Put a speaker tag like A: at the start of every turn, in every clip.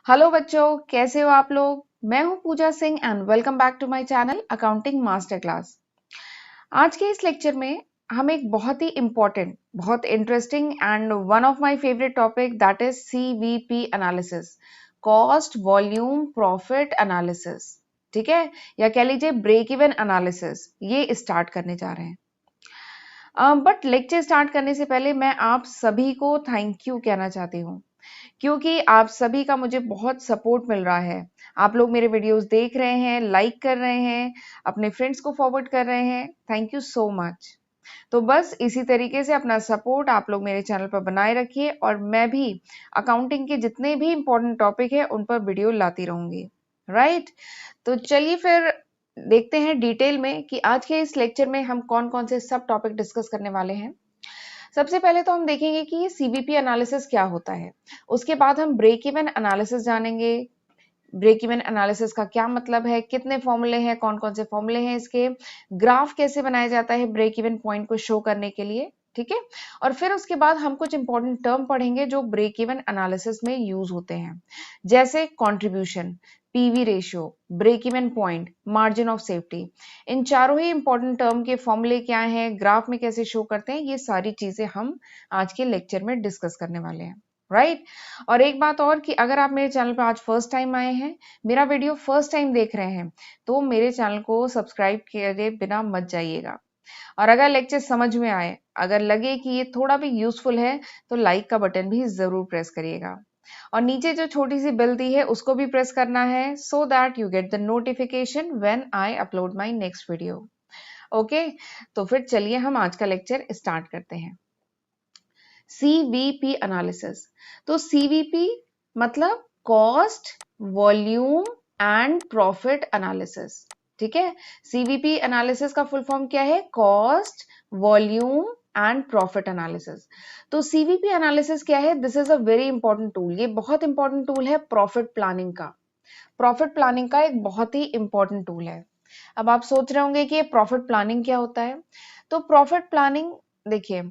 A: Hello बच्चों, कैसे हो आप लोग। मैं हूं Pooja Singh and welcome back to my channel accounting master class. आज के इस लेक्चर में हम एक बहुत ही इंपॉर्टेंट, बहुत interesting and one of my favourite topic that is CVP analysis, cost volume profit analysis, ठीक है, या कह लीजिए ब्रेक इवन एनालिसिस, ये स्टार्ट करने जा रहे हैं। बट लेक्चर स्टार्ट करने से पहले मैं आप सभी को थैंक यू कहना चाहती हूँ, क्योंकि आप सभी का मुझे बहुत सपोर्ट मिल रहा है। आप लोग मेरे वीडियोस देख रहे हैं, लाइक कर रहे हैं, अपने फ्रेंड्स को फॉरवर्ड कर रहे हैं। Thank you so much. तो बस इसी तरीके से अपना सपोर्ट आप लोग मेरे चैनल पर बनाए रखिए और मैं भी अकाउंटिंग के जितने भी इंपॉर्टेंट टॉपिक है उन पर वीडियो लाती रहूंगी। राइट, तो चलिए फिर देखते हैं डिटेल में कि आज के इस लेक्चर में हम कौन कौन से सब टॉपिक डिस्कस करने वाले हैं। सबसे पहले तो हम देखेंगे कि सीवीपी एनालिसिस क्या होता है। उसके बाद हम ब्रेक इवन एनालिसिस जानेंगे। ब्रेक इवन एनालिसिस का क्या मतलब है, कितने फॉर्मूले हैं, कौन कौन से फॉर्मूले हैं इसके, ग्राफ कैसे बनाया जाता है ब्रेक इवन पॉइंट को शो करने के लिए, ठीक है। और फिर उसके बाद हम कुछ इंपॉर्टेंट टर्म पढ़ेंगे जो ब्रेक इवन एनालिसिस में यूज होते हैं, जैसे contribution, PV ratio, break even point, margin of safety. इन चारों ही इंपॉर्टेंट टर्म के फॉर्मूले क्या हैं, ग्राफ में कैसे शो करते हैं, ये सारी चीजें हम आज के लेक्चर में डिस्कस करने वाले हैं। राइट, और एक बात और कि अगर आप मेरे चैनल पर आज फर्स्ट टाइम आए हैं, मेरा वीडियो फर्स्ट टाइम देख रहे हैं, तो मेरे चैनल को सब्सक्राइब किए बिना मत जाइएगा। और अगर लेक्चर समझ में आए, अगर लगे कि ये थोड़ा भी यूजफुल है, तो लाइक का बटन भी जरूर प्रेस करिएगा और नीचे जो छोटी सी बेल दी है उसको भी प्रेस करना है, so that you get the notification when I upload my next video. Okay, तो फिर चलिए हम आज का लेक्चर स्टार्ट करते हैं। CVP analysis. तो सीवीपी मतलब cost volume and profit analysis, ठीक है। सीवीपी एनालिसिस का फुल फॉर्म क्या है, cost volume and profit analysis. तो सीवीपी एनालिसिस क्या है, this is a very important tool. ये बहुत इंपॉर्टेंट टूल है प्रॉफिट प्लानिंग का। प्रॉफिट प्लानिंग का एक बहुत ही इंपॉर्टेंट टूल है। अब आप सोच रहे होंगे कि ये प्रॉफिट प्लानिंग क्या होता है। तो प्रॉफिट प्लानिंग, देखिए,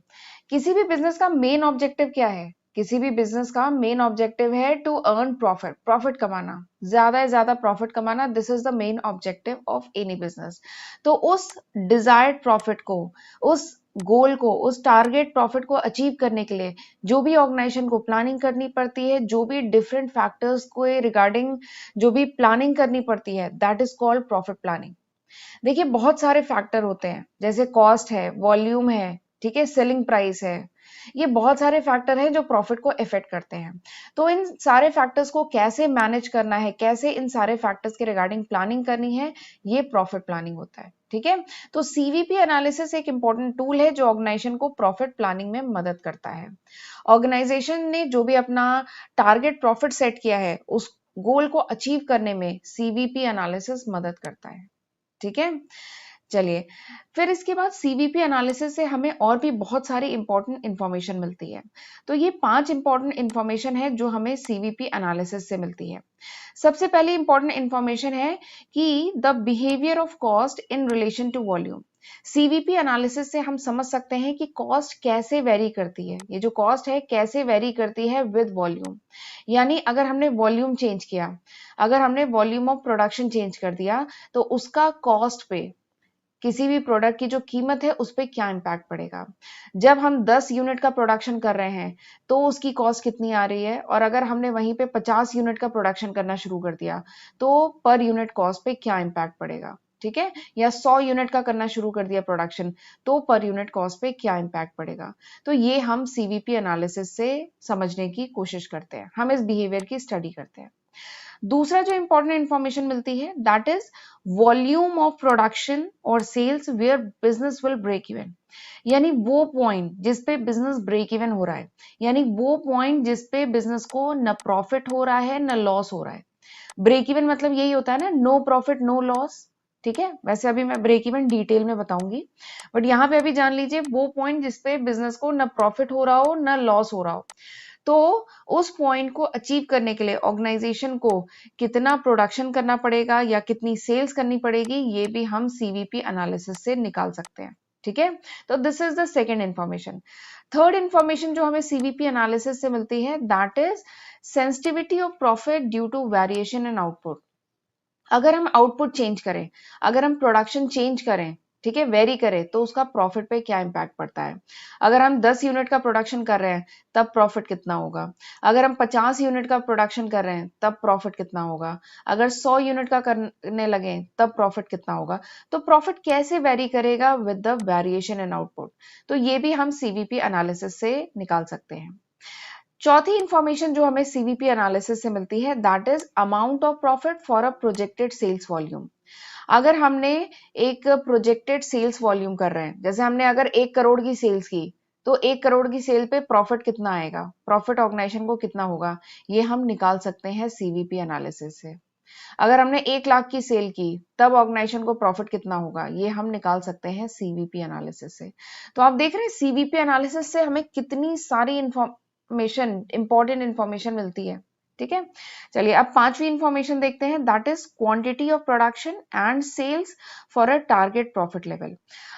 A: किसी भी बिजनेस का मेन ऑब्जेक्टिव क्या है, किसी भी बिजनेस का मेन ऑब्जेक्टिव है टू अर्न प्रॉफिट, प्रॉफिट कमाना, ज्यादा से ज्यादा प्रॉफिट कमाना। This is the main objective of any business. तो उस डिजायर्ड प्रॉफिट को, उस गोल को, उस टारगेट प्रॉफिट को अचीव करने के लिए जो भी ऑर्गेनाइजेशन को प्लानिंग करनी पड़ती है, जो भी डिफरेंट फैक्टर्स को रिगार्डिंग जो भी प्लानिंग करनी पड़ती है, that is called profit planning. देखिए, बहुत सारे फैक्टर होते हैं, जैसे कॉस्ट है, वॉल्यूम है, ठीक है, सेलिंग प्राइस है। ये बहुत सारे फैक्टर हैं जो प्रॉफिट को इफेक्ट करते हैं। तो इन सारे फैक्टर्स को कैसे मैनेज करना है, कैसे इन सारे फैक्टर्स के रिगार्डिंग प्लानिंग करनी है, ये प्रॉफिट प्लानिंग होता है, ठीक है। तो सीवीपी एनालिसिस एक इंपॉर्टेंट टूल है जो ऑर्गेनाइजेशन को प्रॉफिट प्लानिंग में मदद करता है। ऑर्गेनाइजेशन ने जो भी अपना टारगेट प्रॉफिट सेट किया है, उस गोल को अचीव करने में सीवीपी एनालिसिस मदद करता है, ठीक है। चलिए, फिर इसके बाद सीवीपी एनालिसिस से हमें और भी बहुत सारी इंपॉर्टेंट इंफॉर्मेशन मिलती है। तो ये 5 इंपॉर्टेंट इंफॉर्मेशन है जो हमें सीवीपी एनालिसिस से मिलती है। सबसे पहली इंपॉर्टेंट इंफॉर्मेशन है कि the behaviour of cost in relation to volume. CVP analysis से हम समझ सकते हैं कि कॉस्ट कैसे वेरी करती है, ये जो कॉस्ट है कैसे वेरी करती है विद वॉल्यूम। यानी अगर हमने वॉल्यूम चेंज किया, अगर हमने वॉल्यूम ऑफ प्रोडक्शन चेंज कर दिया, तो उसका कॉस्ट पे, किसी भी प्रोडक्ट की जो कीमत है उस पर क्या इम्पैक्ट पड़ेगा। जब हम 10 यूनिट का प्रोडक्शन कर रहे हैं तो उसकी कॉस्ट कितनी आ रही है, और अगर हमने वहीं पे 50 यूनिट का प्रोडक्शन करना शुरू कर दिया तो पर यूनिट कॉस्ट पे क्या इम्पैक्ट पड़ेगा, ठीक है। या 100 यूनिट का करना शुरू कर दिया प्रोडक्शन, तो पर यूनिट कॉस्ट पे क्या इम्पैक्ट पड़ेगा। तो ये हम सीवीपी एनालिसिस से समझने की कोशिश करते हैं, हम इस बिहेवियर की स्टडी करते हैं। दूसरा जो इंपॉर्टेंट इंफॉर्मेशन मिलती है, that is volume of production और sales where business will break even. यानी वो पॉइंट जिस पे बिजनेस ब्रेक इवन हो रहा है, यानी वो पॉइंट जिस पे बिजनेस को न प्रॉफिट हो रहा है न लॉस हो रहा है। ब्रेक इवन मतलब यही होता है ना, नो प्रॉफिट नो लॉस, ठीक है। वैसे अभी मैं ब्रेक इवन डिटेल में बताऊंगी, बट यहाँ पे अभी जान लीजिए वो पॉइंट जिसपे बिजनेस को न प्रॉफिट हो रहा हो न लॉस हो रहा हो। तो उस पॉइंट को अचीव करने के लिए ऑर्गेनाइजेशन को कितना प्रोडक्शन करना पड़ेगा या कितनी सेल्स करनी पड़ेगी, ये भी हम सीवीपी एनालिसिस से निकाल सकते हैं, ठीक है। तो this is the second information. Third information जो हमें सीवीपी एनालिसिस से मिलती है, that is sensitivity of profit due to variation in output. अगर हम आउटपुट चेंज करें, अगर हम प्रोडक्शन चेंज करें, ठीक है, वेरी करें, तो उसका प्रॉफिट पे क्या इम्पैक्ट पड़ता है। अगर हम 10 यूनिट का प्रोडक्शन कर रहे हैं तब प्रॉफिट कितना होगा, अगर हम 50 यूनिट का प्रोडक्शन कर रहे हैं तब प्रॉफिट कितना होगा, अगर 100 यूनिट का करने लगे तब प्रॉफिट कितना होगा। तो प्रॉफिट कैसे वेरी करेगा with the variation in output, तो ये भी हम सीवीपी एनालिसिस से निकाल सकते हैं। चौथी इंफॉर्मेशन जो हमें सीवीपी एनालिसिस से मिलती है, that is amount of profit for a projected sales volume. अगर हमने एक प्रोजेक्टेड सेल्स वॉल्यूम कर रहे हैं, जैसे हमने अगर 1 करोड़ की सेल्स की, तो 1 करोड़ की सेल पे प्रॉफिट कितना आएगा, प्रॉफिट ऑर्गेनाइजेशन को कितना होगा, ये हम निकाल सकते हैं सीवीपी एनालिसिस से। अगर हमने 1 लाख की सेल की, तब ऑर्गेनाइजेशन को प्रॉफिट कितना होगा, ये हम निकाल सकते हैं सीवीपी एनालिसिस से। तो आप देख रहे हैं सीवीपी एनालिसिस से हमें कितनी सारी इंफॉर्मेशन, इंपॉर्टेंट इंफॉर्मेशन मिलती है। ठीक है, चलिए अब पांचवी इंफॉर्मेशन देखते हैं, that is quantity of production and sales for a target profit level.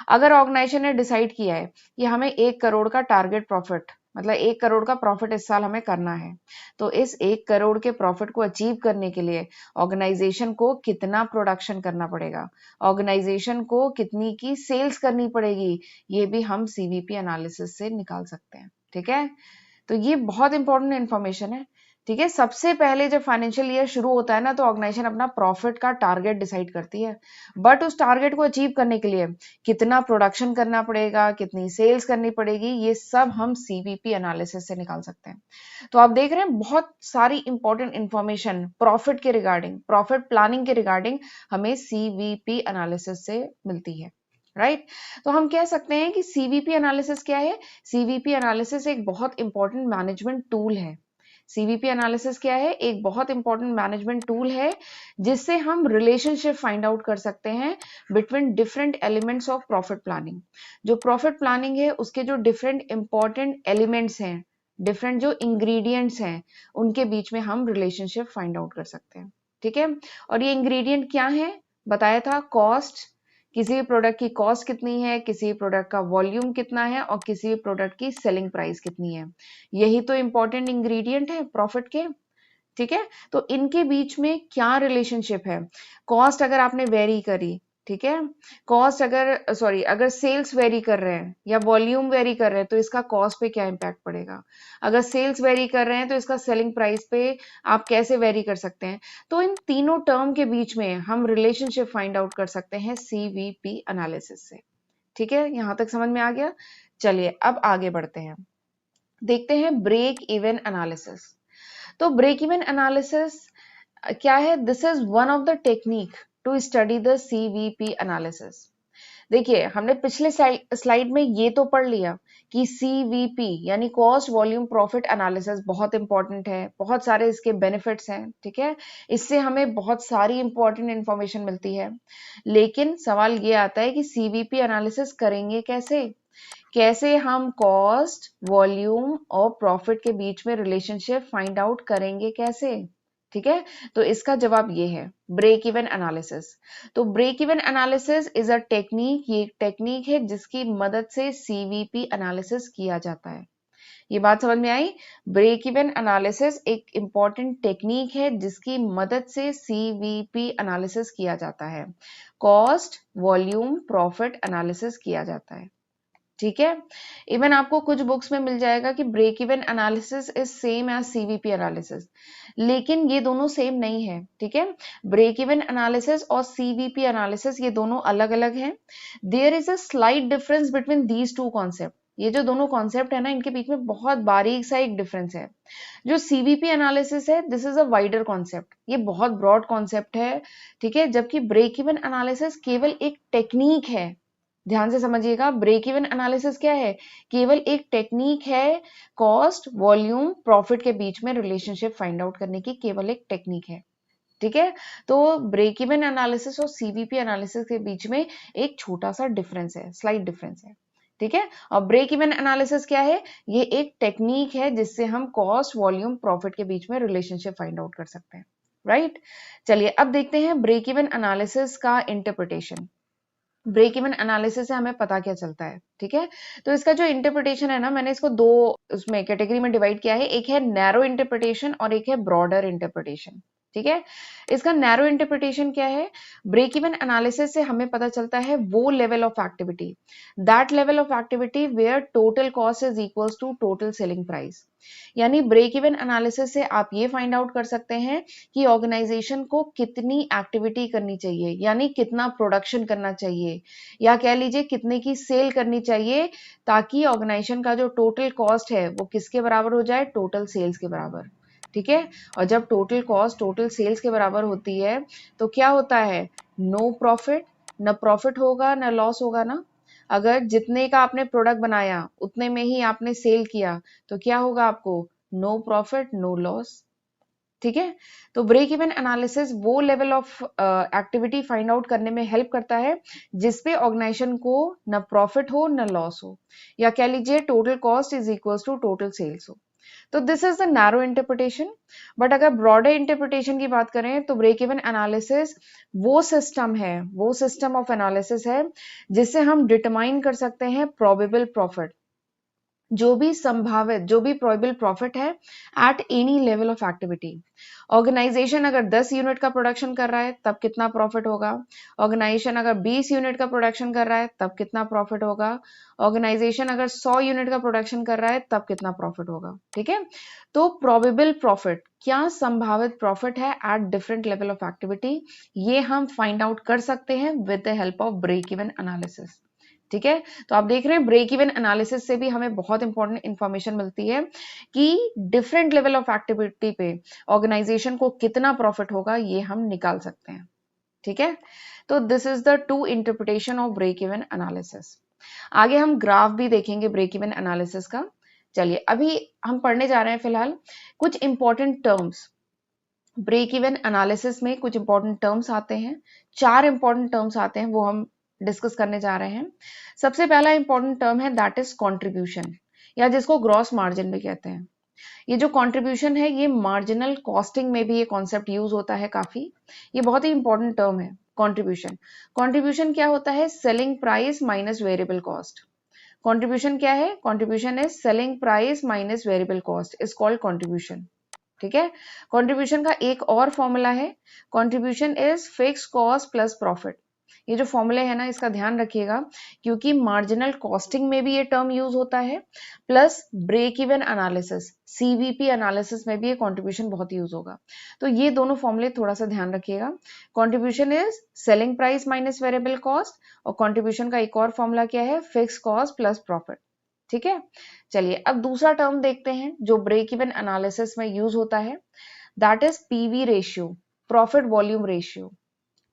A: अगर ऑर्गेनाइजेशन ने डिसाइड किया है कि हमें 1 करोड़ का टारगेट प्रॉफिट, मतलब 1 करोड़ का प्रॉफिट इस साल हमें करना है, तो इस 1 करोड़ के प्रॉफिट को अचीव करने के लिए ऑर्गेनाइजेशन को कितना प्रोडक्शन करना पड़ेगा, ऑर्गेनाइजेशन को कितनी की सेल्स करनी पड़ेगी, ये भी हम सीवीपी एनालिसिस से निकाल सकते हैं। ठीक है, तो ये बहुत इंपॉर्टेंट इंफॉर्मेशन है। ठीक है, सबसे पहले जब फाइनेंशियल ईयर शुरू होता है ना, तो ऑर्गेनाइजेशन अपना प्रॉफिट का टारगेट डिसाइड करती है, बट उस टारगेट को अचीव करने के लिए कितना प्रोडक्शन करना पड़ेगा, कितनी सेल्स करनी पड़ेगी, ये सब हम सीवीपी एनालिसिस से निकाल सकते हैं। तो आप देख रहे हैं बहुत सारी इंपॉर्टेंट इंफॉर्मेशन प्रॉफिट के रिगार्डिंग, प्रॉफिट प्लानिंग के रिगार्डिंग हमें सीवीपी एनालिसिस से मिलती है। राइट, तो हम कह सकते हैं कि सीवीपी एनालिसिस क्या है, सीवीपी एनालिसिस एक बहुत इंपॉर्टेंट मैनेजमेंट टूल है। सीवीपी एनालिसिस क्या है, एक बहुत इंपॉर्टेंट मैनेजमेंट टूल है जिससे हम रिलेशनशिप फाइंड आउट कर सकते हैं between different elements of profit planning. जो प्रॉफिट प्लानिंग है उसके जो डिफरेंट इंपॉर्टेंट एलिमेंट्स हैं, डिफरेंट जो इंग्रेडिएंट्स हैं, उनके बीच में हम रिलेशनशिप फाइंड आउट कर सकते हैं। ठीक है, और ये इंग्रेडिएंट क्या है, बताया था, कॉस्ट, किसी भी प्रोडक्ट की कॉस्ट कितनी है, किसी भी प्रोडक्ट का वॉल्यूम कितना है, और किसी भी प्रोडक्ट की सेलिंग प्राइस कितनी है। यही तो इंपॉर्टेंट इंग्रेडिएंट है प्रॉफिट के। ठीक है, तो इनके बीच में क्या रिलेशनशिप है। कॉस्ट अगर आपने वेरी करी, ठीक है, कॉस्ट अगर सॉरी अगर सेल्स वेरी कर रहे हैं या वॉल्यूम वेरी कर रहे हैं, तो इसका कॉस्ट पे क्या इम्पैक्ट पड़ेगा। अगर सेल्स वेरी कर रहे हैं तो इसका सेलिंग प्राइस पे आप कैसे वेरी कर सकते हैं। तो इन तीनों टर्म के बीच में हम रिलेशनशिप फाइंड आउट कर सकते हैं सीवीपी एनालिसिस से। ठीक है, यहां तक समझ में आ गया। चलिए अब आगे बढ़ते हैं, देखते हैं ब्रेक इवन एनालिसिस। तो ब्रेक इवन एनालिसिस क्या है, this is one of the technique to study the CVP analysis. देखिए हमने पिछले स्लाइड में ये तो पढ़ लिया कि सीवीपी यानी कॉस्ट वॉल्यूम प्रॉफिट एनालिसिस बहुत इंपॉर्टेंट है, बहुत सारे इसके बेनिफिट्स हैं। ठीक है, इससे हमें बहुत सारी इंपॉर्टेंट इंफॉर्मेशन मिलती है, लेकिन सवाल ये आता है कि सीवीपी एनालिसिस करेंगे कैसे, कैसे हम कॉस्ट वॉल्यूम और प्रॉफिट के बीच में रिलेशनशिप फाइंड आउट करेंगे कैसे। ठीक है, तो इसका जवाब ये है, ब्रेक इवन एनालिसिस। तो break even analysis is a technique, ये टेक्निक है जिसकी मदद से सीवीपी एनालिसिस किया जाता है। ये बात समझ में आई, ब्रेक इवन एनालिसिस एक इंपॉर्टेंट टेक्निक है जिसकी मदद से सीवीपी एनालिसिस किया जाता है, कॉस्ट वॉल्यूम प्रॉफिट एनालिसिस किया जाता है। ठीक है, इवन आपको कुछ बुक्स में मिल जाएगा कि break even analysis is same as CVP analysis, लेकिन ये दोनों सेम नहीं है। ठीक है, ब्रेक इवन एनालिसिस और सीवीपी एनालिसिस ये दोनों अलग अलग हैं। There is a slight difference between these two concept. ये जो दोनों कॉन्सेप्ट है ना, इनके बीच में बहुत बारीक सा एक डिफरेंस है। जो सीवीपी एनालिसिस है, this is a wider concept, ये बहुत ब्रॉड कॉन्सेप्ट है। ठीक है, जबकि ब्रेक इवन एनालिसिस केवल एक टेक्निक है। ध्यान से समझिएगा, ब्रेक इवन एनालिसिस क्या है, केवल एक टेक्निक है, कॉस्ट वॉल्यूम प्रॉफिट के बीच में रिलेशनशिप फाइंड आउट करने की केवल एक टेक्निक है। ठीक है, तो ब्रेक इवन एनालिसिस और सीवीपी एनालिसिस के बीच में एक छोटा सा डिफरेंस है, स्लाइट डिफरेंस है। ठीक है, और ब्रेक इवन एनालिसिस क्या है, ये एक टेक्निक है जिससे हम कॉस्ट वॉल्यूम प्रॉफिट के बीच में रिलेशनशिप फाइंड आउट कर सकते हैं। राइट, चलिए अब देखते हैं ब्रेक इवन एनालिसिस का इंटरप्रिटेशन। ब्रेक इवन एनालिसिस से हमें पता क्या चलता है, ठीक है। तो इसका जो इंटरप्रिटेशन है ना, मैंने इसको दो उसमें कैटेगरी में डिवाइड किया है, एक है नैरो इंटरप्रिटेशन और एक है ब्रॉडर इंटरप्रिटेशन, ठीक है। इसका नैरो इंटरप्रिटेशन क्या है, ब्रेक इवन एनालिसिस से हमें पता चलता है वो level of activity, that level of activity where total cost is equals to total selling price. यानी ब्रेक इवन एनालिसिस से आप ये फाइंड आउट कर सकते हैं कि ऑर्गेनाइजेशन को कितनी एक्टिविटी करनी चाहिए, यानी कितना प्रोडक्शन करना चाहिए, या कह लीजिए कितने की सेल करनी चाहिए, ताकि ऑर्गेनाइजेशन का जो टोटल कॉस्ट है वो किसके बराबर हो जाए, टोटल सेल्स के बराबर, ठीक है। और जब टोटल कॉस्ट टोटल सेल्स के बराबर होती है तो क्या होता है, नो प्रॉफिट, न प्रॉफिट होगा न लॉस होगा ना। अगर जितने का आपने प्रोडक्ट बनाया उतने में ही आपने सेल किया तो क्या होगा आपको, नो प्रॉफिट नो लॉस, ठीक है। तो ब्रेक इवन एनालिसिस वो level of activity find out करने में हेल्प करता है जिसपे ऑर्गेनाइजेशन को न प्रॉफिट हो न लॉस हो, या कह लीजिए total cost is equals to total sales हो। तो this is the narrow interpretation. But अगर ब्रॉडर इंटरप्रिटेशन की बात करें तो ब्रेक इवन एनालिसिस वो सिस्टम है, वो सिस्टम ऑफ एनालिसिस है जिससे हम डिटरमाइन कर सकते हैं प्रोबेबल प्रॉफिट, जो भी संभावित, जो भी प्रोबेबल प्रॉफिट है at any level of activity. Organisation अगर 10 यूनिट का प्रोडक्शन कर रहा है तब कितना प्रॉफिट होगा, ऑर्गेनाइजेशन अगर 20 यूनिट का प्रोडक्शन कर रहा है तब कितना प्रॉफिट होगा, ऑर्गेनाइजेशन अगर 100 यूनिट का प्रोडक्शन कर रहा है तब कितना प्रॉफिट होगा, ठीक है। तो प्रोबेबल प्रॉफिट, क्या संभावित प्रॉफिट है at different level of activity, ये हम फाइंड आउट कर सकते हैं with the help of break even analysis, ठीक है। तो आप देख रहे हैं ब्रेक इवन एनालिसिस से भी हमें बहुत इंपॉर्टेंट इंफॉर्मेशन मिलती है कि डिफरेंट लेवल ऑफ एक्टिविटी पे ऑर्गेनाइजेशन को कितना प्रॉफिट होगा ये हम निकाल सकते हैं, ठीक है। तो this is the two interpretation of break even analysis. आगे हम ग्राफ भी देखेंगे ब्रेक इवन एनालिसिस का। चलिए अभी हम पढ़ने जा रहे हैं फिलहाल कुछ important terms. Break even analysis में कुछ इंपॉर्टेंट टर्म्स आते हैं, 4 इंपॉर्टेंट टर्म्स आते हैं, वो हम डिस्कस करने जा रहे हैं। सबसे पहला इंपॉर्टेंट टर्म है दैट इज कंट्रीब्यूशन, या जिसको ग्रॉस मार्जिन भी कहते हैं। ये जो कंट्रीब्यूशन है ये मार्जिनल कॉस्टिंग में भी ये कॉन्सेप्ट यूज होता है काफी, ये बहुत ही इंपॉर्टेंट टर्म है कंट्रीब्यूशन। कंट्रीब्यूशन क्या होता है, selling price minus variable cost. Contribution क्या है, contribution is selling price minus variable cost is called contribution, ठीक है। कंट्रीब्यूशन का एक और फॉर्मूला है, contribution is fix cost plus profit. ये जो फॉर्मूले है ना इसका ध्यान रखिएगा, क्योंकि मार्जिनल कॉस्टिंग में भी ये टर्म यूज होता है, plus break even analysis CVP analysis में भी ये कंट्रीब्यूशन बहुत यूज होगा। तो ये दोनों फॉर्मूले थोड़ा सा ध्यान रखिएगा। Contribution is selling price minus variable cost, और कंट्रीब्यूशन का एक और फॉर्मूला क्या है, फिक्स कॉस्ट प्लस प्रॉफिट, ठीक है। चलिए अब दूसरा टर्म देखते हैं जो ब्रेक इवन एनालिसिस में यूज होता है, that is PV ratio, profit volume ratio,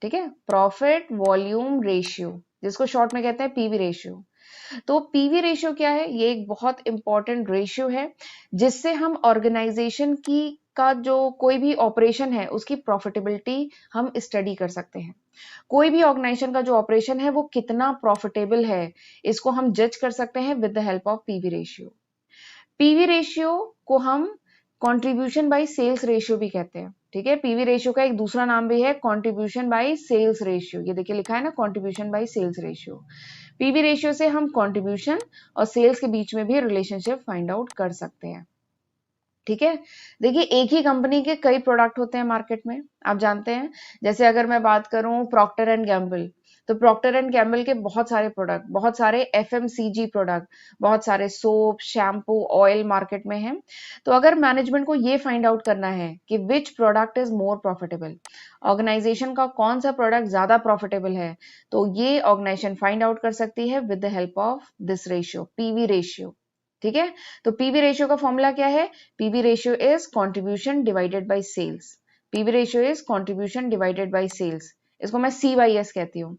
A: ठीक है। प्रॉफिट वॉल्यूम रेशियो जिसको शॉर्ट में कहते हैं पीवी रेशियो। तो पीवी रेशियो क्या है, ये एक बहुत इंपॉर्टेंट रेशियो है जिससे हम ऑर्गेनाइजेशन की का जो कोई भी ऑपरेशन है उसकी प्रॉफिटेबिलिटी हम स्टडी कर सकते हैं। कोई भी ऑर्गेनाइजेशन का जो ऑपरेशन है वो कितना प्रॉफिटेबल है इसको हम जज कर सकते हैं with the help of PV ratio. PV ratio को हम कंट्रीब्यूशन बाय सेल्स रेशियो भी कहते हैं, ठीक है। पीवी रेशियो का एक दूसरा नाम भी है कंट्रीब्यूशन बाय सेल्स रेशियो, ये देखिए लिखा है ना contribution by sales ratio. PV ratio से हम कंट्रीब्यूशन और सेल्स के बीच में भी रिलेशनशिप फाइंड आउट कर सकते हैं, ठीक है। देखिए एक ही कंपनी के कई प्रोडक्ट होते हैं मार्केट में, आप जानते हैं। जैसे अगर मैं बात करूं प्रॉक्टर एंड गैम्बल, तो प्रॉक्टर एंड गैम्बल के बहुत सारे प्रोडक्ट, बहुत सारे एफएमसीजी प्रोडक्ट, बहुत सारे सोप शैम्पू ऑयल मार्केट में हैं। तो अगर मैनेजमेंट को ये फाइंड आउट करना है कि which product is more profitable, organisation का कौन सा प्रोडक्ट ज्यादा प्रॉफिटेबल है, तो ये ऑर्गेनाइजेशन फाइंड आउट कर सकती है with the help of this ratio, PV ratio, ठीक है। तो पीवी रेशियो का फॉर्मूला क्या है, PV ratio is contribution divided by sales, PV ratio is contribution divided by sales, इसको मैं सी बाई एस कहती हूँ।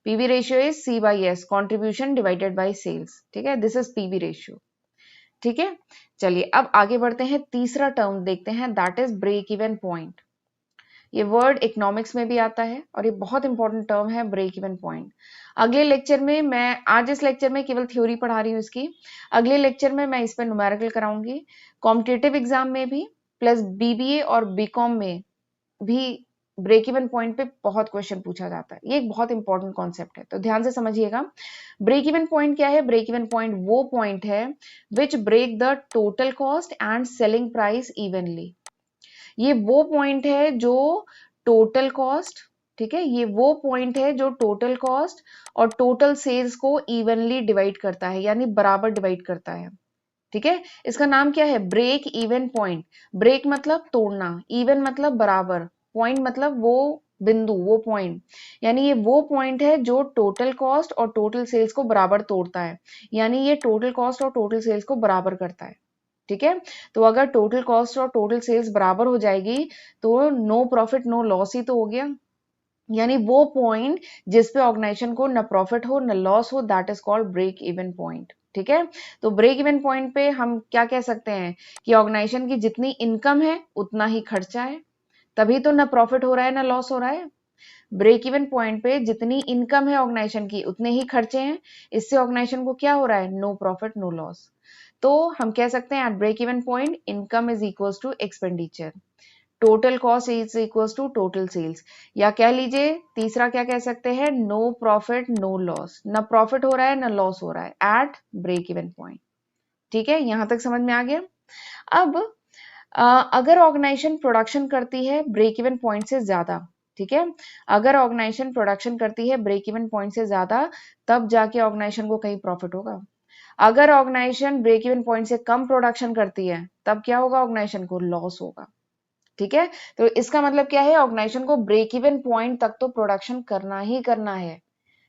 A: PV ratio is C by S, contribution divided by sales, ठीक है, दिस इज पीवी रेशियो, ठीक है। चलिए अब आगे बढ़ते हैं, तीसरा टर्म देखते हैं that is break even point. ये वर्ड इकोनॉमिक्स में भी आता है और ये बहुत इंपॉर्टेंट टर्म है ब्रेक इवन पॉइंट। अगले लेक्चर में, मैं आज इस लेक्चर में केवल थ्योरी पढ़ा रही हूँ इसकी, अगले लेक्चर में मैं इस पर न्यूमेरिकल कराऊंगी। कॉम्पिटिटिव एग्जाम में भी प्लस बीबीए और बीकॉम में भी ब्रेक इवन पॉइंट पे बहुत क्वेश्चन पूछा जाता है, ये एक बहुत इंपॉर्टेंट कॉन्सेप्ट है, तो ध्यान से समझिएगा। ब्रेक इवन पॉइंट क्या है? ब्रेक इवन पॉइंट वो पॉइंट है which break the total cost and selling price evenly. ये वो पॉइंट है जो टोटल कॉस्ट, ठीक है, ये वो पॉइंट है जो टोटल कॉस्ट और टोटल सेल्स को इवनली डिवाइड करता है, यानी बराबर डिवाइड करता है, ठीक है। इसका नाम क्या है? Break even point. ब्रेक मतलब तोड़ना, इवन मतलब बराबर, पॉइंट मतलब वो बिंदु, वो पॉइंट, यानी ये वो पॉइंट है जो टोटल कॉस्ट और टोटल सेल्स को बराबर तोड़ता है, यानी ये टोटल कॉस्ट और टोटल सेल्स को बराबर करता है, ठीक है। तो अगर टोटल कॉस्ट और टोटल सेल्स बराबर हो जाएगी तो नो प्रॉफिट नो लॉस ही तो हो गया, यानी वो पॉइंट जिस पे ऑर्गेनाइजेशन को न प्रॉफिट हो न लॉस हो, that is called break even point, ठीक है। तो ब्रेक इवन पॉइंट पे हम क्या कह सकते हैं कि ऑर्गेनाइजेशन की जितनी इनकम है उतना ही खर्चा है, तभी तो न प्रॉफिट हो रहा है न लॉस हो रहा है। ब्रेक इवन पॉइंट पे जितनी इनकम है ऑर्गेनाइजेशन की उतने ही खर्चे हैं, इससे ऑर्गेनाइजेशन को क्या हो रहा है? No profit no loss. तो हम कह सकते हैं at break even point income is equals to expenditure, total cost is equals to total sales, या कह लीजिए तीसरा क्या कह सकते हैं? नो प्रॉफिट नो लॉस, न प्रॉफिट हो रहा है न लॉस हो रहा है एट ब्रेक इवन पॉइंट, ठीक है। यहां तक समझ में आ गया। अब अगर ऑर्गेनाइजेशन प्रोडक्शन करती है ब्रेक इवन पॉइंट से ज्यादा, ठीक है, अगर ऑर्गेनाइजेशन प्रोडक्शन करती है ब्रेक इवन पॉइंट से ज्यादा, तब जाके ऑर्गेनाइजेशन को कहीं प्रॉफिट होगा। अगर ऑर्गेनाइजेशन ब्रेक इवन पॉइंट से कम प्रोडक्शन करती है तब क्या होगा? ऑर्गेनाइजेशन को लॉस होगा, ठीक है। तो इसका मतलब क्या है? ऑर्गेनाइजेशन को ब्रेक इवन पॉइंट तक तो प्रोडक्शन करना ही करना है,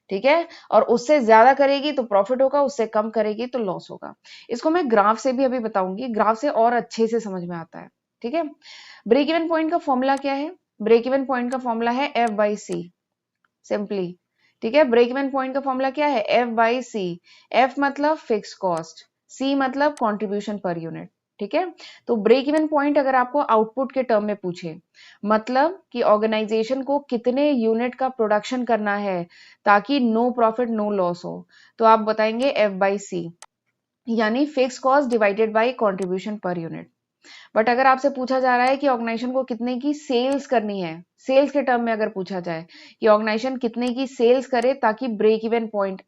A: ठीक है, और उससे ज्यादा करेगी तो प्रॉफिट होगा, उससे कम करेगी तो लॉस होगा। इसको मैं ग्राफ से भी अभी बताऊंगी, ग्राफ से और अच्छे से समझ में आता है, ठीक है। ब्रेक इवन पॉइंट का फॉर्मूला क्या है? ब्रेक इवन पॉइंट का फॉर्मूला है एफ बाई सी, सिंपली, ठीक है। ब्रेक इवन पॉइंट का फॉर्मूला क्या है? F by C. एफ मतलब फिक्स कॉस्ट, सी मतलब कंट्रीब्यूशन पर यूनिट, ठीक है। तो ब्रेक इवन पॉइंट अगर आपको आउटपुट के टर्म में पूछे, मतलब कि ऑर्गेनाइजेशन को कितने यूनिट का प्रोडक्शन करना है ताकि नो प्रॉफिट नो लॉस हो, तो आप बताएंगे एफ बाई सी, यानी fix cost divided by contribution per unit. But अगर आपसे पूछा जा रहा है कि ऑर्गेनाइजेशन को कितने की सेल्स करनी है, सेल्स के टर्म में अगर पूछा जाए कि ऑर्गेनाइजेशन कितने की सेल्स करे ताकि ब्रेक इवन पॉइंट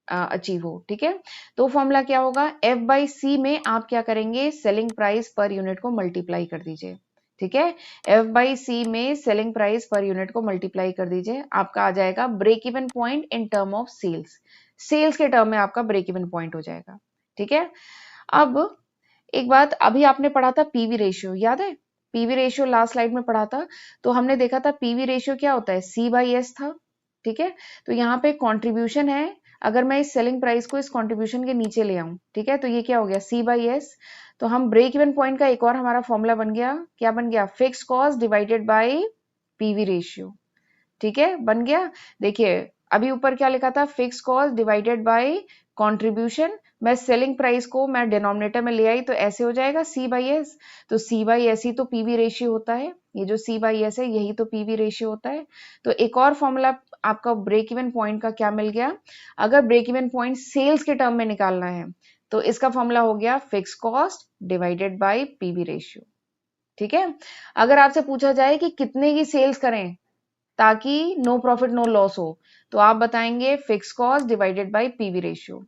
A: अचीव हो, ठीक है, तो फॉर्मूला क्या होगा? एफ बाई सी में आप क्या करेंगे? सेलिंग प्राइस पर यूनिट को मल्टीप्लाई कर दीजिए, ठीक है। एफ बाई सी में सेलिंग प्राइस पर यूनिट को मल्टीप्लाई कर दीजिए, आपका आ जाएगा break even point in term of sales, sales के टर्म में आपका ब्रेक इवन पॉइंट हो जाएगा, ठीक है। अब एक बात, अभी आपने पढ़ा था पीवी रेशियो, याद है? पीवी रेशियो लास्ट स्लाइड में पढ़ा था, तो हमने देखा था पीवी रेशियो क्या होता है? सी बाई एस था, ठीक है। तो यहाँ पे कंट्रीब्यूशन है, अगर मैं इस सेलिंग प्राइस को इस कंट्रीब्यूशन के नीचे ले आऊं, ठीक है, तो ये क्या हो गया? सी बाई एस। तो हम ब्रेक इवन पॉइंट का एक और हमारा फॉर्मूला बन गया, क्या बन गया? Fix cost divided by PV ratio, ठीक है, बन गया। देखिए अभी ऊपर क्या लिखा था? Fix cost divided by contribution, मैं सेलिंग प्राइस को मैं डिनोमिनेटर में ले आई तो ऐसे हो जाएगा सी बाई एस, तो सी बाई एस ही तो पीवी रेशियो होता है, ये जो सी बाई एस है यही तो पीवी रेशियो होता है। तो एक और फॉर्मूला आपका ब्रेक इवन पॉइंट का क्या मिल गया? अगर ब्रेक इवन पॉइंट सेल्स के टर्म में निकालना है तो इसका फॉर्मूला हो गया fix cost divided by PV ratio, ठीक है। अगर आपसे पूछा जाए कि कितने की सेल्स करें ताकि नो प्रॉफिट नो लॉस हो, तो आप बताएंगे fix cost divided by PV ratio.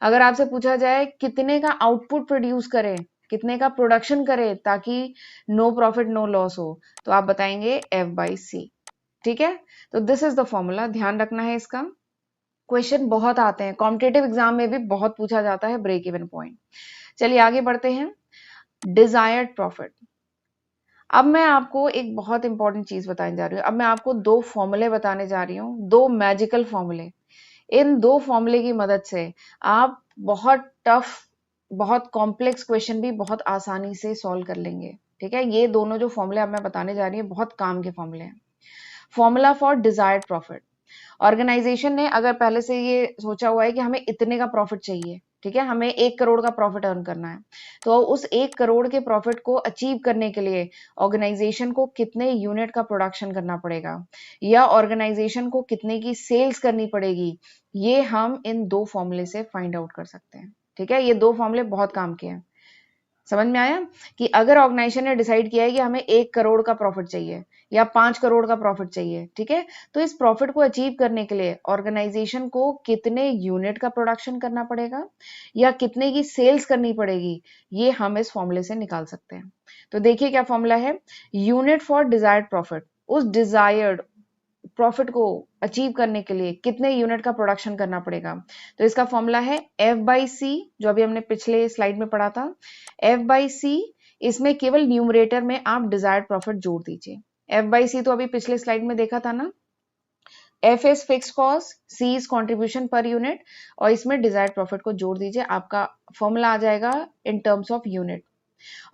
A: अगर आपसे पूछा जाए कितने का आउटपुट प्रोड्यूस करें, कितने का प्रोडक्शन करें ताकि नो प्रॉफिट नो लॉस हो, तो आप बताएंगे एफ बाई सी, ठीक है। तो दिस इज द फॉर्मूला, ध्यान रखना है इसका। क्वेश्चन बहुत आते हैं, कॉम्पिटेटिव एग्जाम में भी बहुत पूछा जाता है ब्रेक इवन पॉइंट। चलिए आगे बढ़ते हैं। Desired profit. अब मैं आपको एक बहुत इंपॉर्टेंट चीज बताने जा रही हूँ, अब मैं आपको दो फॉर्मूले बताने जा रही हूँ, दो मैजिकल फॉर्मूले। इन दो फॉर्मूले की मदद से आप बहुत टफ, बहुत कॉम्प्लेक्स क्वेश्चन भी बहुत आसानी से सॉल्व कर लेंगे, ठीक है। ये दोनों जो फॉर्मूले अब मैं बताने जा रही हूँ बहुत काम के फॉर्मूले हैं। Formula for desired profit. Organisation ने अगर पहले से ये सोचा हुआ है कि हमें इतने का प्रॉफिट चाहिए, ठीक है, हमें 1 करोड़ का प्रॉफिट अर्न करना है, तो उस 1 करोड़ के प्रॉफिट को अचीव करने के लिए ऑर्गेनाइजेशन को कितने यूनिट का प्रोडक्शन करना पड़ेगा या ऑर्गेनाइजेशन को कितने की सेल्स करनी पड़ेगी, ये हम इन दो फॉर्मूले से फाइंड आउट कर सकते हैं, ठीक है। ये दो फॉर्मूले बहुत काम के हैं। समझ में आया कि अगर ऑर्गेनाइजेशन ने डिसाइड किया है कि हमें 1 करोड़ का प्रॉफिट चाहिए या 5 करोड़ का प्रॉफिट चाहिए, ठीक है, तो इस प्रॉफिट को अचीव करने के लिए ऑर्गेनाइजेशन को कितने यूनिट का प्रोडक्शन करना पड़ेगा या कितने की सेल्स करनी पड़ेगी, ये हम इस फॉर्मूले से निकाल सकते हैं। तो देखिए क्या फॉर्मूला है, यूनिट फॉर डिजायर्ड प्रॉफिट, उस डिजायर्ड प्रॉफिट को अचीव करने के लिए कितने यूनिट का प्रोडक्शन करना पड़ेगा। तो इसका फॉर्मूला है F बाई सी, जो अभी हमने पिछले स्लाइड में पढ़ा था, F बाई सी। इसमें केवल न्यूमरेटर में आप डिजायर्ड प्रॉफिट जोड़ दीजिए। F बाई सी तो अभी पिछले स्लाइड में देखा था ना, F is fix cost, C is contribution per unit, और इसमें डिजायर्ड प्रॉफिट को जोड़ दीजिए, आपका फॉर्मूला आ जाएगा इन टर्म्स ऑफ यूनिट।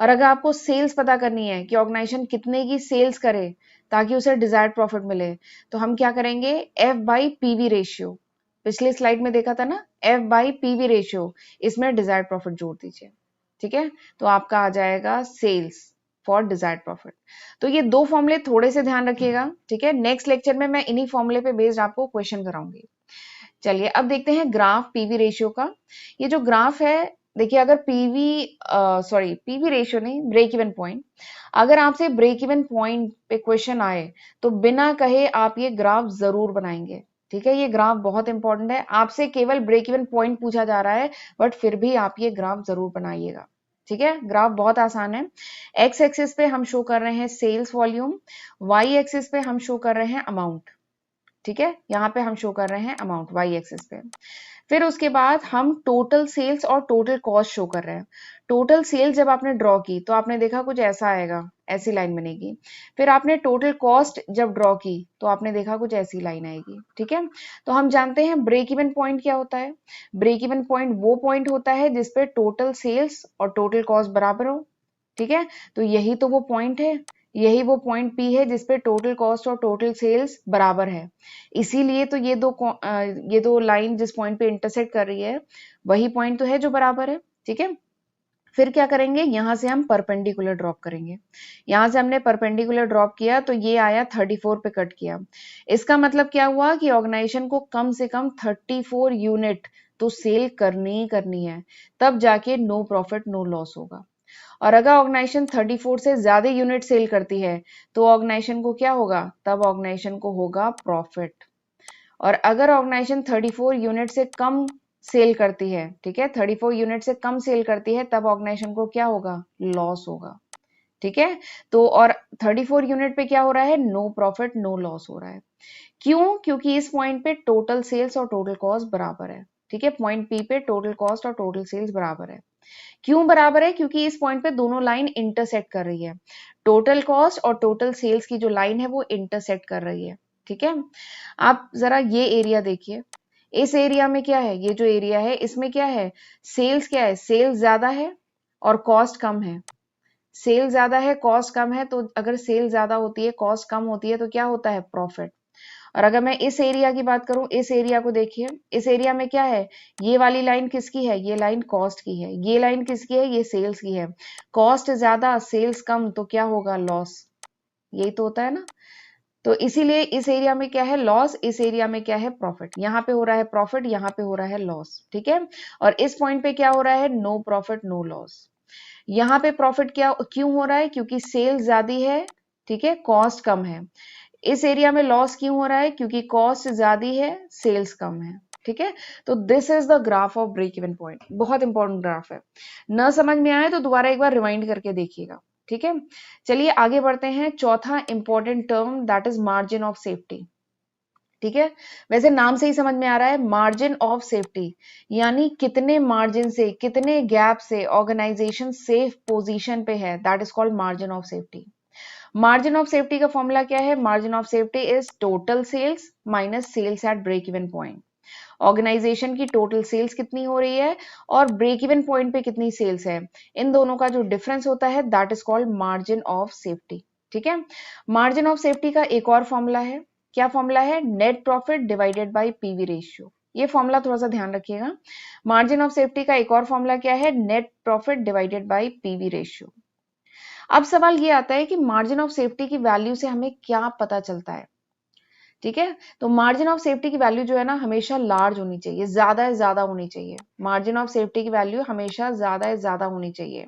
A: और अगर आपको सेल्स पता करनी है कि ऑर्गेनाइजेशन कितने की सेल्स करे ताकि उसे डिजायर्ड प्रॉफिट मिले, तो हम क्या करेंगे, F बाई पीवी रेशियो, पिछले स्लाइड में देखा था ना, F बाई पीवी रेशियो, इसमें डिजायर्ड प्रॉफिट जोड़ दीजिए, ठीक है, तो आपका आ जाएगा सेल्स फॉर डिजायर्ड प्रॉफिट। तो ये दो फॉर्मूले थोड़े से ध्यान रखिएगा, ठीक है, नेक्स्ट लेक्चर में मैं इन्हीं फॉर्मूले पे बेस्ड आपको क्वेश्चन कराऊंगी। चलिए अब देखते हैं ग्राफ पीवी रेशियो का। ये जो ग्राफ है, देखिए अगर पीवी रेशियो नहीं, ब्रेक इवन पॉइंट, अगर आपसे ब्रेक इवन पॉइंट पे क्वेश्चन आए तो बिना कहे आप ये ग्राफ जरूर बनाएंगे, ठीक है, ये ग्राफ बहुत इंपॉर्टेंट है, आपसे केवल ब्रेक इवन पॉइंट पूछा जा रहा है, बट फिर भी आप ये ग्राफ जरूर बनाइएगा, ठीक है, ग्राफ बहुत आसान है। एक्स एक्सिस पे हम शो कर रहे हैं सेल्स वॉल्यूम, वाई एक्सिस पे हम शो कर रहे हैं अमाउंट, ठीक है, यहाँ पे हम शो कर रहे हैं अमाउंट वाई एक्सिस पे। फिर उसके बाद हम टोटल सेल्स और टोटल कॉस्ट शो कर रहे हैं। टोटल सेल्स जब आपने ड्रॉ की तो आपने देखा कुछ ऐसा आएगा, ऐसी लाइन बनेगी। फिर आपने टोटल कॉस्ट जब ड्रॉ की तो आपने देखा कुछ ऐसी लाइन आएगी, ठीक है। तो हम जानते हैं ब्रेक इवन पॉइंट क्या होता है। ब्रेक इवन पॉइंट वो पॉइंट होता है जिसपे टोटल सेल्स और टोटल कॉस्ट बराबर हो, ठीक है, तो यही तो वो पॉइंट है, यही वो पॉइंट पी है जिसपे टोटल कॉस्ट और टोटल सेल्स बराबर है। इसीलिए तो ये दो लाइन जिस पॉइंट पे इंटरसेक्ट कर रही है वही पॉइंट तो है जो बराबर है, ठीक है। फिर क्या करेंगे, यहां से हम परपेंडिकुलर ड्रॉप करेंगे। यहां से हमने परपेंडिकुलर ड्रॉप किया तो ये आया 34 पे कट किया। इसका मतलब क्या हुआ कि ऑर्गेनाइजेशन को कम से कम 34 यूनिट तो सेल करनी ही करनी है, तब जाके नो प्रॉफिट नो लॉस होगा। और अगर ऑर्गेनाइजेशन 34 से ज्यादा यूनिट सेल करती है तो ऑर्गेनाइजेशन को क्या होगा, तब ऑर्गेनाइजेशन को होगा प्रॉफिट। और अगर ऑर्गेनाइजेशन 34 यूनिट से कम सेल करती है, ठीक है, 34 यूनिट से कम सेल करती है, तब ऑर्गेनाइजेशन को क्या होगा, लॉस होगा, ठीक है। तो और 34 यूनिट पे क्या हो रहा है, नो प्रॉफिट नो लॉस हो रहा है। क्यों, क्योंकि इस पॉइंट पे टोटल सेल्स और टोटल कॉस्ट बराबर है, ठीक है, पॉइंट पी पे टोटल कॉस्ट और टोटल सेल्स बराबर है। क्यों बराबर है, क्योंकि इस पॉइंट पे दोनों लाइन इंटरसेक्ट कर रही है, टोटल कॉस्ट और टोटल सेल्स की जो लाइन है वो इंटरसेक्ट कर रही है, ठीक है। आप जरा ये एरिया देखिए, इस एरिया में क्या है, ये जो एरिया है इसमें क्या है, सेल्स क्या है, सेल्स ज्यादा है और कॉस्ट कम है। सेल ज्यादा है कॉस्ट कम है, तो अगर सेल ज्यादा होती है कॉस्ट कम होती है तो क्या होता है, प्रॉफिट। और अगर मैं इस एरिया की बात करूं, इस एरिया को देखिए, इस एरिया में क्या है, ये वाली लाइन किसकी है, ये लाइन कॉस्ट की है, ये लाइन किसकी है, ये सेल्स की है। कॉस्ट ज्यादा सेल्स कम तो क्या होगा, लॉस, यही तो होता है ना। तो इसीलिए इस एरिया में क्या है, लॉस, इस एरिया में क्या है, प्रॉफिट। यहाँ पे हो रहा है प्रॉफिट, यहाँ पे हो रहा है लॉस, ठीक है। और इस पॉइंट पे क्या हो रहा है, नो प्रॉफिट नो लॉस। यहाँ पे प्रॉफिट क्या क्यों हो रहा है, क्योंकि सेल ज्यादा है, ठीक है, कॉस्ट कम है। इस एरिया में लॉस क्यों हो रहा है, क्योंकि कॉस्ट ज्यादा है सेल्स कम है, ठीक है। तो this is the graph of break even point, बहुत इंपॉर्टेंट ग्राफ है। न समझ में आए तो दोबारा एक बार रिवाइंड करके देखिएगा, ठीक है। चलिए आगे बढ़ते हैं, चौथा important term that is margin of safety, ठीक है। वैसे नाम से ही समझ में आ रहा है, मार्जिन ऑफ सेफ्टी, यानी कितने मार्जिन से, कितने गैप से ऑर्गेनाइजेशन सेफ पोजीशन पे है, that is called margin of safety. Margin of safety का फॉर्मूला क्या है, margin of safety is total sales minus sales at break even point. Organisation की टोटल सेल्स कितनी हो रही है और ब्रेक इवन पॉइंट पे कितनी सेल्स है, इन दोनों का जो डिफरेंस होता है that is called margin of safety, ठीक है। मार्जिन ऑफ सेफ्टी का एक और फॉर्मूला है, क्या फॉर्मूला है, net profit divided by PV ratio. ये फॉर्मूला थोड़ा सा ध्यान रखिएगा। मार्जिन ऑफ सेफ्टी का एक और फॉर्मूला क्या है, net profit divided by PV ratio. अब सवाल ये आता है कि मार्जिन ऑफ सेफ्टी की वैल्यू से हमें क्या पता चलता है, ठीक है। तो मार्जिन ऑफ सेफ्टी की वैल्यू जो है ना हमेशा लार्ज होनी चाहिए, ज्यादा से ज्यादा होनी चाहिए। मार्जिन ऑफ सेफ्टी की वैल्यू हमेशा ज्यादा से ज्यादा होनी चाहिए,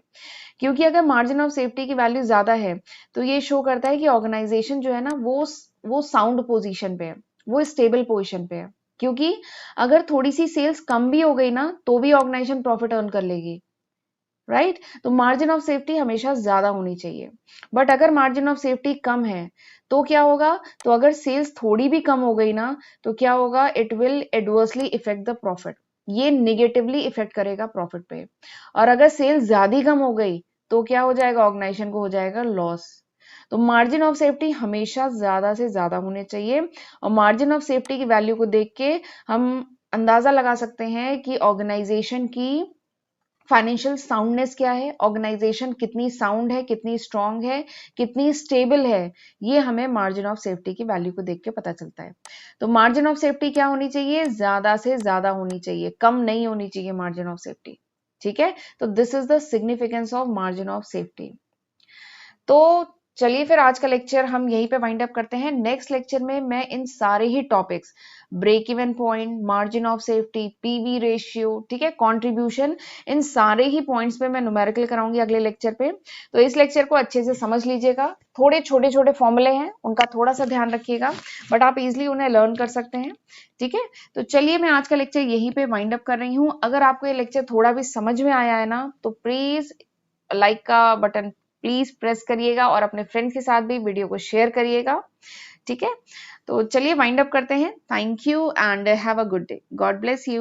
A: क्योंकि अगर मार्जिन ऑफ सेफ्टी की वैल्यू ज्यादा है तो ये शो करता है कि ऑर्गेनाइजेशन जो है ना वो साउंड पोजीशन पे है, वो स्टेबल पोजीशन पे है। क्योंकि अगर थोड़ी सी सेल्स कम भी हो गई ना तो भी ऑर्गेनाइजेशन प्रॉफिट अर्न कर लेगी, राइट। तो मार्जिन ऑफ सेफ्टी हमेशा ज्यादा होनी चाहिए। बट अगर मार्जिन ऑफ सेफ्टी कम है तो क्या होगा, तो अगर सेल्स थोड़ी भी कम हो गई ना तो क्या होगा, it will adversely effect the profit, ये निगेटिवली इफेक्ट करेगा प्रॉफिट पे। और अगर सेल्स ज्यादा कम हो गई तो क्या हो जाएगा, ऑर्गेनाइजेशन को हो जाएगा लॉस। तो मार्जिन ऑफ सेफ्टी हमेशा ज्यादा से ज्यादा होने चाहिए, और मार्जिन ऑफ सेफ्टी की वैल्यू को देख के हम अंदाजा लगा सकते हैं कि ऑर्गेनाइजेशन की फाइनेंशियल साउंडनेस क्या है, ऑर्गेनाइजेशन कितनी साउंड है, कितनी स्ट्रांग है, कितनी स्टेबल है, ये हमें मार्जिन ऑफ सेफ्टी की वैल्यू को देख के पता चलता है। तो मार्जिन ऑफ सेफ्टी क्या होनी चाहिए, ज्यादा से ज्यादा होनी चाहिए, कम नहीं होनी चाहिए मार्जिन ऑफ सेफ्टी। ठीक है, तो this is the significance of margin of safety. तो चलिए फिर आज का लेक्चर हम यहीं पे वाइंड अप करते हैं। नेक्स्ट लेक्चर में मैं इन सारे ही topics, break even point, margin of safety, PV ratio, ठीक है, कंट्रीब्यूशन, इन सारे ही पॉइंट्स पे मैं न्यूमेरिकल कराऊंगी अगले लेक्चर पे। तो इस लेक्चर को अच्छे से समझ लीजिएगा, थोड़े छोटे छोटे फॉर्मूले हैं उनका थोड़ा सा ध्यान रखिएगा, बट आप इजिली उन्हें लर्न कर सकते हैं। ठीक है, तो चलिए मैं आज का लेक्चर यहीं पे वाइंड अप कर रही हूँ। अगर आपको ये लेक्चर थोड़ा भी समझ में आया है ना तो प्लीज लाइक का बटन प्लीज प्रेस करिएगा और अपने फ्रेंड्स के साथ भी वीडियो को शेयर करिएगा। ठीक है, तो चलिए वाइंड अप करते हैं। Thank you and have a good day, God bless you.